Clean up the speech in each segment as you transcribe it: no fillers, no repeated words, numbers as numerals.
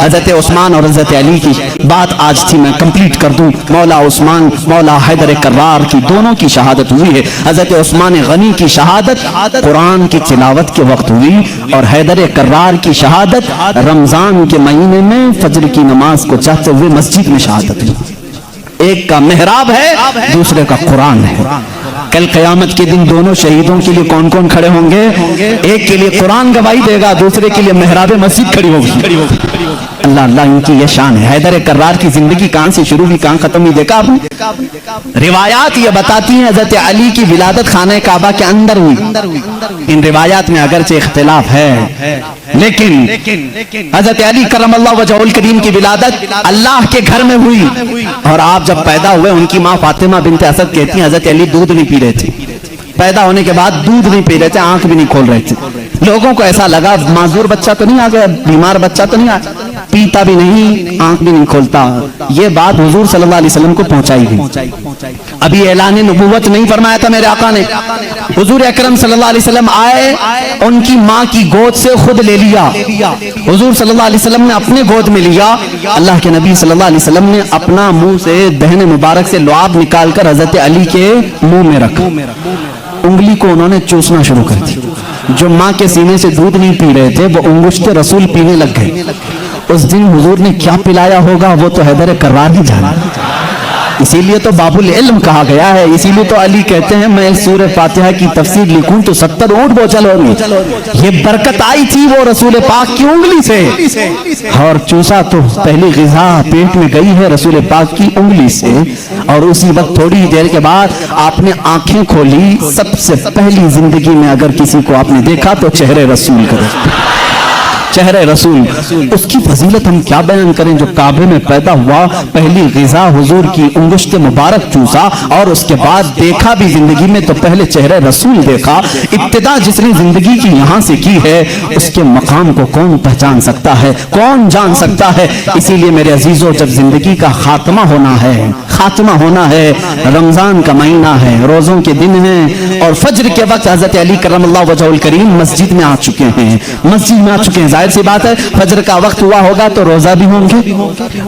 حضرت عثمان اور حضرت علی کی بات آج تھی میں کمپلیٹ کر دوں. مولا عثمان مولا حیدر کرار کی دونوں کی شہادت ہوئی ہے. حضرت عثمان غنی کی شہادت قرآن کی تلاوت کے وقت ہوئی اور حیدر کرار کی شہادت رمضان کے مہینے میں فجر کی نماز کو چاہتے ہوئے مسجد میں شہادت ہوئی. ایک کا محراب ہے دوسرے کا قرآن ہے. کل قیامت کے دن دونوں شہیدوں کے لیے کون کون کھڑے ہوں گے؟ ایک کے لیے قرآن گواہی دے گا, دوسرے کے لیے محراب مسجد کھڑی ہوگی. اللہ اللہ ان کی یہ شان ہے. حیدر کرار کی زندگی کہاں سے شروع ہوئی کہاں ختم ہوئی دیکھا آپ نے؟ روایات یہ بتاتی ہیں حضرت علی کی ولادت خانہ کعبہ کے اندر ہوئی. ان روایات میں اگرچہ اختلاف ہے لیکن حضرت علی کرم اللہ وجہہ الکریم کی ولادت اللہ کے گھر میں ہوئی. اور آپ جب پیدا ہوئے ان کی ماں فاطمہ بنت اسد کہتی ہیں حضرت علی دودھ نہیں پی رہے تھے. پیدا ہونے کے بعد دودھ نہیں پی رہے تھے, آنکھ بھی نہیں کھول رہے تھے. لوگوں کو ایسا لگا معذور بچہ تو نہیں آ گیا, بیمار بچہ تو نہیں آ گیا, پیتا بھی نہیں آنکھ بھی نہیں کھولتا. یہ بات حضور صلی اللہ علیہ وسلم کو پہنچائی گئی. ابھی اعلان نبوت نہیں فرمایا تھا میرے آقا نے. حضور اکرم صلی اللہ علیہ وسلم آئے, ان کی ماں کی گود سے خود لے لیا. حضور صلی اللہ علیہ وسلم نے اپنے گود میں لیا. اللہ کے نبی صلی اللہ علیہ وسلم نے اپنا منہ سے دہن مبارک سے لعاب نکال کر حضرت علی کے منہ میں رکھا. انگلی کو انہوں نے چوسنا شروع کر دی. جو ماں کے سینے سے دودھ نہیں پی رہے تھے وہ انگشت رسول پینے لگ گئے. اس دن حضور نے کیا پلایا ہوگا وہ تو حیدر کرار ہی جانا. اسی لیے تو باب العلم کہا گیا ہے. اسی لیے تو علی کہتے ہیں میں سورہ فاتحہ کی تفسیر لکھوں تو 70 اونٹ بوچھل ہوں گے. یہ برکت آئی تھی وہ رسول پاک کی انگلی سے, اور چوسا تو پہلی غذا پیٹ میں گئی ہے رسول پاک کی انگلی سے. اور اسی وقت تھوڑی دیر کے بعد آپ نے آنکھیں کھولی. سب سے پہلی زندگی میں اگر کسی کو آپ نے دیکھا تو چہرے رسول کرو, چہرے رسول. اس کی فضیلت ہم کیا بیان کریں. جو کعبے میں پیدا ہوا پہلی غذا حضور کی انگشت مبارک چوسا, اور اس کے بعد دیکھا بھی زندگی میں تو پہلے چہرے رسول دیکھا. ابتدا جس نے زندگی کی یہاں سے کی ہے اس کے مقام کو کون پہچان سکتا ہے, کون جان سکتا ہے. اسی لیے میرے عزیزو جب زندگی کا خاتمہ ہونا ہے, خاتمہ ہونا ہے, رمضان کا مہینہ ہے, روزوں کے دن ہیں, اور فجر کے وقت حضرت علی کرم اللہ وجہہ الکریم مسجد میں آ چکے ہیں. مسجد میں آ چکے ہیں. ظاہر سی بات ہے فجر کا وقت ہوا ہوگا تو روزہ بھی ہوں گے,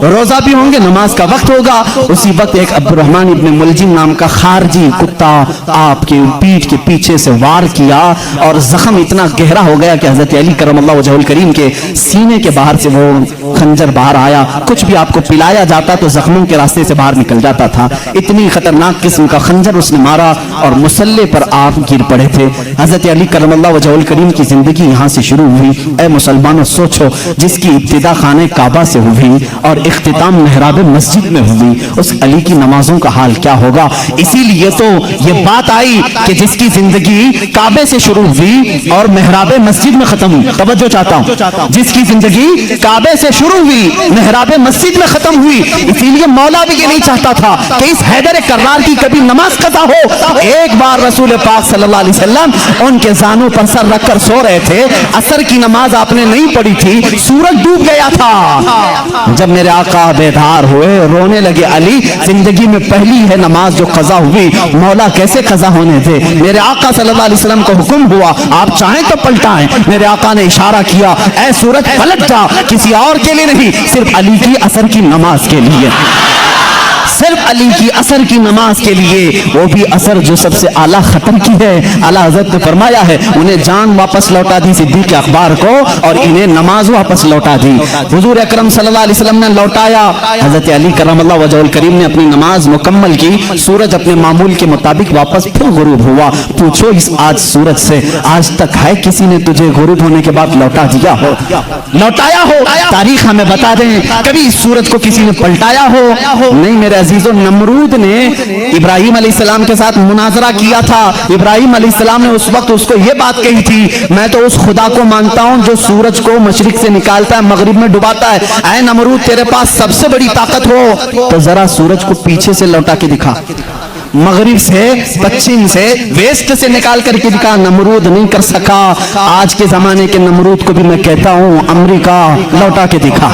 روزہ بھی ہوں گے, نماز کا وقت ہوگا. اسی وقت ایک عبد الرحمن ابن ملجم نام کا خارجی کتا آپ کے پیٹھ کے پیچھے سے وار کیا, اور زخم اتنا گہرا ہو گیا کہ حضرت علی کرم اللہ وجہہ الکریم کے سینے کے باہر سے وہ خنجر باہر آیا. کچھ بھی آپ کو پلایا جاتا تو زخموں کے راستے سے باہر نکل جاتا تھا. اتنی خطرناک قسم کا خنجر اس نے مارا اور مصلی پر آپ گر پڑے تھے. حضرت علی کرم اللہ وجہہ الکریم کی زندگی یہاں سے شروع ہوئی. اے مسلمانوں سوچو, جس کی ابتدا خانہ کعبہ سے ہوئی اور اختتام محراب مسجد میں ہوئی, اس علی کی نمازوں کا حال کیا ہوگا. اسی لیے تو یہ بات آئی کہ جس کی زندگی کعبے سے شروع ہوئی اور محراب مسجد میں ختم ہوئی. توجہ چاہتا ہوں, جس کی زندگی کعبے سے شروع ہوئی محراب مسجد میں ختم ہوئی. اسی لیے مولا بھی یہ نہیں چاہتا تھا کہ اس حیدر کرار کی کبھی نماز قضا ہو. ایک بار رسول پاک صلی اللہ علیہ وسلم ان کے زانوں پر سر رکھ کر سو رہے تھے. عصر کی نماز آپ نے نہیں پڑھی تھی, سورج ڈوب گیا تھا. جب میرے آقا بیدار ہوئے رونے لگے. علی زندگی میں پہلی ہے نماز جو قضا ہوئی, مولا کیسے قضا ہونے دے. میرے آقا صلی اللہ علیہ وسلم کو حکم ہوا آپ چاہیں تو پلٹائیں. میرے آقا نے اشارہ کیا اے سورج پلٹ جا, کسی اور کے لیے نہیں, صرف علی کی عصر کی نماز کے لیے, صرف علی کی عصر کی نماز کے لیے. وہ بھی عصر جو سب سے اعلیٰ خطر کی ہے. اعلیٰ حضرت نے فرمایا ہے انہیں جان واپس لوٹا دی صدیق اکبر کو, اور انہیں نماز واپس لوٹا دی. حضور اکرم صلی اللہ علیہ وسلم نے لوٹایا. حضرت علی کرم اللہ وجہہ الکریم نے اپنی نماز مکمل کی. سورج اپنے معمول کے مطابق واپس پھر غروب ہوا. پوچھو اس آج سورج سے آج تک ہے کسی نے تجھے غروب ہونے کے بعد لوٹا دیا ہو, لوٹایا ہو؟ تاریخ ہمیں بتا دیں کبھی اس سورج کو کسی نے پلٹایا ہو؟ نہیں میرے عزیزو. نمرود نے ابراہیم علیہ السلام کے ساتھ مناظرہ کیا تھا. ابراہیم علیہ السلام نے اس وقت اس کو یہ بات کہی تھی میں تو اس خدا کو مانتا ہوں جو سورج کو مشرق سے نکالتا ہے مغرب میں ڈباتا ہے. اے نمرود تیرے پاس سب سے بڑی طاقت ہو تو ذرا سورج کو پیچھے سے لوٹا کے دکھا, مغرب سے پچھم سے ویسٹ سے نکال کر کے دکھا. نمرود نہیں کر سکا. آج کے زمانے کے نمرود کو بھی میں کہتا ہوں امریکہ لوٹا کے دکھا,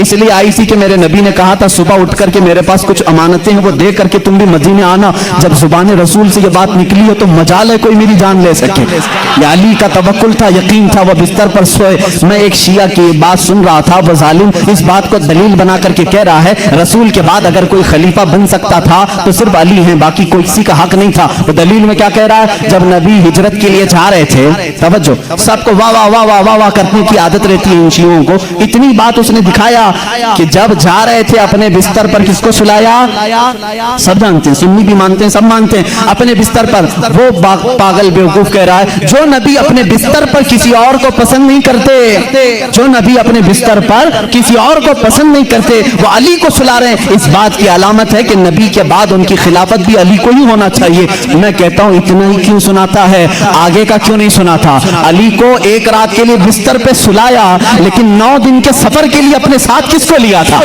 اس لیے آئی تھی کہ میرے نبی نے کہا تھا صبح اٹھ کر کے میرے پاس کچھ امانتیں ہیں وہ دے کر کے تم بھی مدینے آنا. جب زبان رسول سے یہ بات نکلی ہو تو مجال ہے کوئی میری جان لے سکے. یہ علی کا توکل تھا, یقین تھا, وہ بستر پر سوئے. میں ایک شیعہ کی بات سن رہا تھا, وہ ظالم اس بات کو دلیل بنا کر کے کہہ رہا ہے رسول کے بعد اگر کوئی خلیفہ بن سکتا تھا تو صرف علی ہیں, باقی کوئی کسی کا حق نہیں تھا. وہ دلیل میں کیا کہہ رہا ہے, جب نبی ہجرت کے لیے جا رہے تھے, توجہ, سب کو واہ واہ واہ واہ واہ واہ کرنے کی عادت رہتی ہے ان شیعوں کو. اتنی بات اس نے دکھایا کہ جب جا رہے تھے اپنے بستر پر کس کو سلایا, سب جانتے ہیں, سنی بھی مانتے ہیں, سب مانتے ہیں, اپنے بستر پر. وہ پاگل بیوقوف کہہ رہا ہے جو نبی اپنے بستر پر کسی اور کو پسند نہیں کرتے, جو نبی اپنے بستر پر کسی اور کو پسند نہیں کرتے وہ علی کو سلا رہے ہیں. اس بات کی علامت ہے کہ نبی کے بعد ان کی خلافت بھی علی کو ہی ہونا چاہیے. میں کہتا ہوں اتنا ہی کیوں سناتا ہے, آگے کا کیوں نہیں سناتا. علی کو ایک رات کے لیے بستر پہ سلایا, لیکن 9 دن کے سفر کے لیے اپنے ساتھ کس کو لیا تھا,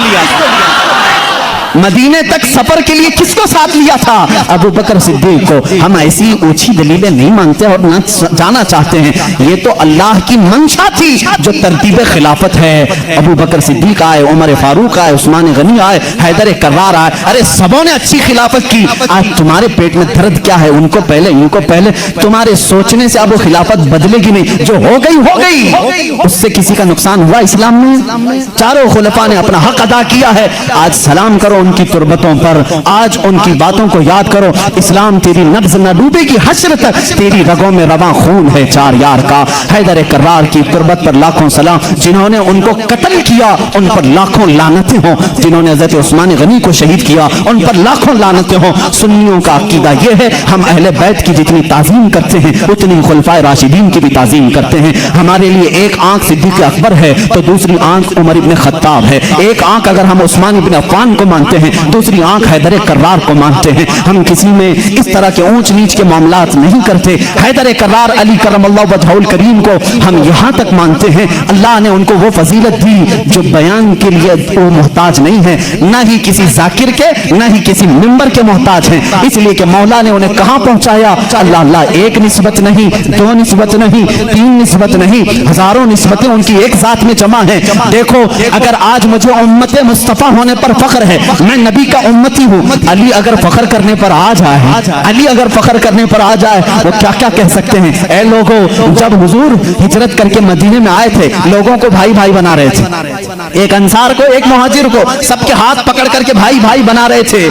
مدینے تک سفر کے لیے کس کو ساتھ لیا تھا, ابو بکر صدیق کو. ہم ایسی اونچی دلیلیں نہیں مانتے اور نہ جانا چاہتے ہیں, یہ تو اللہ کی منشا تھی جو ترتیب خلافت ہے. ابو بکر صدیق آئے, عمر فاروق آئے, عثمان غنی آئے, حیدر کرار آئے, ارے سبوں نے اچھی خلافت کی. آج تمہارے پیٹ میں درد کیا ہے, ان کو پہلے ان کو پہلے, تمہارے سوچنے سے اب وہ خلافت بدلے گی نہیں, جو ہو گئی ہو گئی, اس سے کسی کا نقصان ہوا اسلام میں. چاروں خلفاء نے اپنا حق ادا کیا ہے. آج سلام کرو ان کی تربتوں پر, آج ان کی باتوں کو یاد کرو. اسلام تیری نبض نہ ڈوبے گی حشر تک, تیری رگوں میں رواں خون ہے چار یار کا. حیدر کرار کی تربت پر لاکھوں سلام, جنہوں نے ان کو قتل کیا ان پر لاکھوں لعنتیں ہوں, جنہوں نے حضرت عثمان غنی کو شہید کیا ان پر لاکھوں لعنتیں ہوں. سنیوں کا عقیدہ یہ ہے ہم اہل بیت کی جتنی تعظیم کرتے ہیں اتنی خلفائے راشدین کی بھی تعظیم کرتے ہیں. ہمارے لیے ایک آنکھ صدیق اکبر ہے تو دوسری آنکھ عمر ابن خطاب ہے. ایک آنکھ اگر ہم عثمان ابن عفان کو مانتے ہیں, دوسری آنکھ حیدر کرار کو مانتے ہیں. ہم کسی میں اس طرح کے اونچ نیچ کے معاملات نہیں کرتے. حیدر کرار علی کرم اللہ وجہہ الکریم کو ہم یہاں تک مانتے ہیں اللہ نے ان کو وہ فضیلت دی جو بیان کے لیے وہ محتاج نہیں ہے, نہ ہی کسی ذاکر کے نہ ہی کسی ممبر کے محتاج ہیں, اس لیے کہ مولا نے انہیں کہاں پہنچایا. اللہ اللہ, ایک نسبت نہیں, 2 نسبت نہیں, 3 نسبت نہیں, ہزاروں نسبتیں ان کی ایک ذات میں جمع ہیں. دیکھو اگر آج مجھے امت مصطفیٰ ہونے پر فخر ہے, میں نبی کا امتی ہوں. علی اگر فخر کرنے پر آ جائے, علی اگر فخر کرنے پر آ جائے, وہ کیا کیا کہہ سکتے ہیں. اے لوگوں, جب حضور ہجرت کر کے مدینے میں آئے تھے لوگوں کو بھائی بھائی بنا رہے تھے, ایک انصار کو ایک مہاجر کو سب کے ہاتھ پکڑ کر کے بھائی بھائی بنا رہے تھے.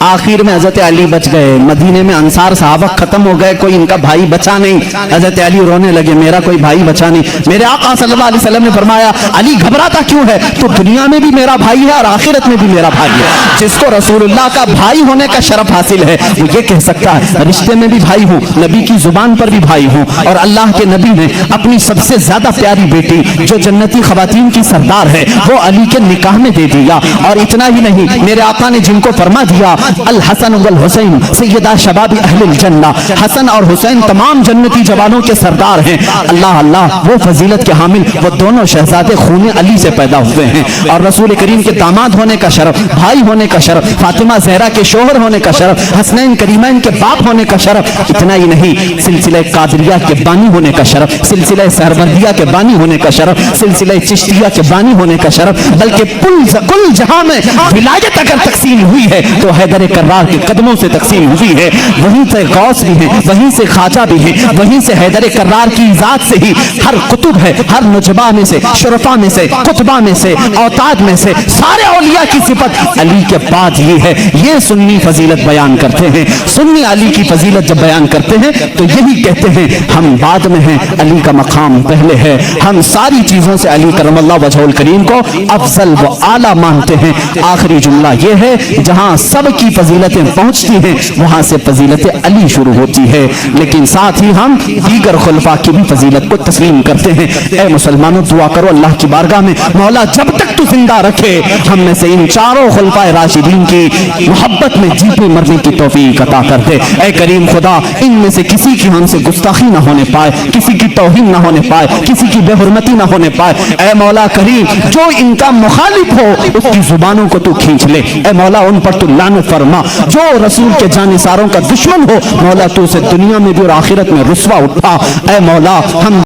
آخر میں حضرت علی بچ گئے, مدینے میں انصار صحابہ ختم ہو گئے, کوئی ان کا بھائی بچا نہیں. حضرت علی رونے لگے, میرا کوئی بھائی بچا نہیں. میرے آقا صلی اللہ علیہ وسلم نے فرمایا علی گھبراتا کیوں ہے, تو دنیا میں بھی میرا بھائی ہے اور آخرت میں بھی میرا بھائی ہے. جس کو رسول اللہ کا بھائی ہونے کا شرف حاصل ہے وہ یہ کہہ سکتا ہے رشتے میں بھی بھائی ہوں, نبی کی زبان پر بھی بھائی ہوں. اور اللہ کے نبی نے اپنی سب سے زیادہ پیاری بیٹی جو جنتی خواتین کی سردار ہے وہ علی کے نکاح میں دے دیا. اور اتنا ہی نہیں, میرے آقا نے جن کو فرما دیا الحسن والحسین سیدہ شباب اہل الجنہ, حسن اور حسین تمام جنتی جوانوں کے سردار ہیں. اللہ اللہ, وہ فضیلت کے حامل وہ دونوں شہزادے خون علی سے پیدا ہوئے ہیں. اور رسول کریم کے داماد ہونے کا شرف, بھائی ہونے کا شرف, فاطمہ زہرا کے شوہر ہونے کا شرف, حسنین کریمین کے باپ ہونے کا شرف. اتنا ہی نہیں, سلسلہ قادریہ کے بانی ہونے کا شرف, سلسلہ سہروردیہ کے بانی ہونے کا شرف, سلسلہ چشتیہ کے بانی ہونے کا شرف, بلکہ کل جہاں میں ولایت اگر تقسیم ہوئی ہے تو حیدر کرار کے قدموں سے تقسیم ہوئی ہے. وہیں سے غوث بھی ہیں, وہیں سے خواجہ بھی ہیں, وہیں سے حیدر کرار کی ذات سے ہی ہر قطب ہے, ہر نجبہ میں سے, شرفا میں سے, قطبہ میں سے, اوتاد میں سے, سارے اولیاء کی صفت علی کے بعد ہی ہے. یہ سنی فضیلت بیان کرتے ہیں. سنی علی کی فضیلت جب بیان کرتے ہیں تو یہی کہتے ہیں ہم بعد میں ہیں, علی کا مقام پہلے ہے. ہم ساری چیزوں سے علی کرم اللہ وجہ الکریم کو افضل و اعلیٰ مانتے ہیں. آخری جملہ یہ ہے جہاں سب کی فضیلتیں پہنچتی ہیں وہاں سے فضیلت علی شروع ہوتی ہے, لیکن ساتھ ہی ہم دیگر خلفاء کی بھی فضیلت کو تسلیم کرتے ہیں. اے مسلمانوں, دعا کرو اللہ کی بارگاہ میں مولا جب تک تو زندہ رکھے ہم میں سے ان چاروں خلفائے راشدین کی محبت میں جیتے مرنے کی توفیق عطا کر دے. اے کریم خدا, ان میں سے کسی کی ہم سے گستاخی نہ ہونے پائے, کسی کی توہین نہ ہونے پائے, کسی کی بے حرمتی نہ ہونے پائے. اے مولا کریم, جو ان کا مخالف ہو اس کی زبانوں کو تو کھینچ لے. اے مولا ان پر تو لعنت فرما. جو رسول کے جانثاروں کا دشمن ہو مولا تو اسے دنیا میں بھی اور آخرت میں رسوا اٹھا. اے مولا, ہم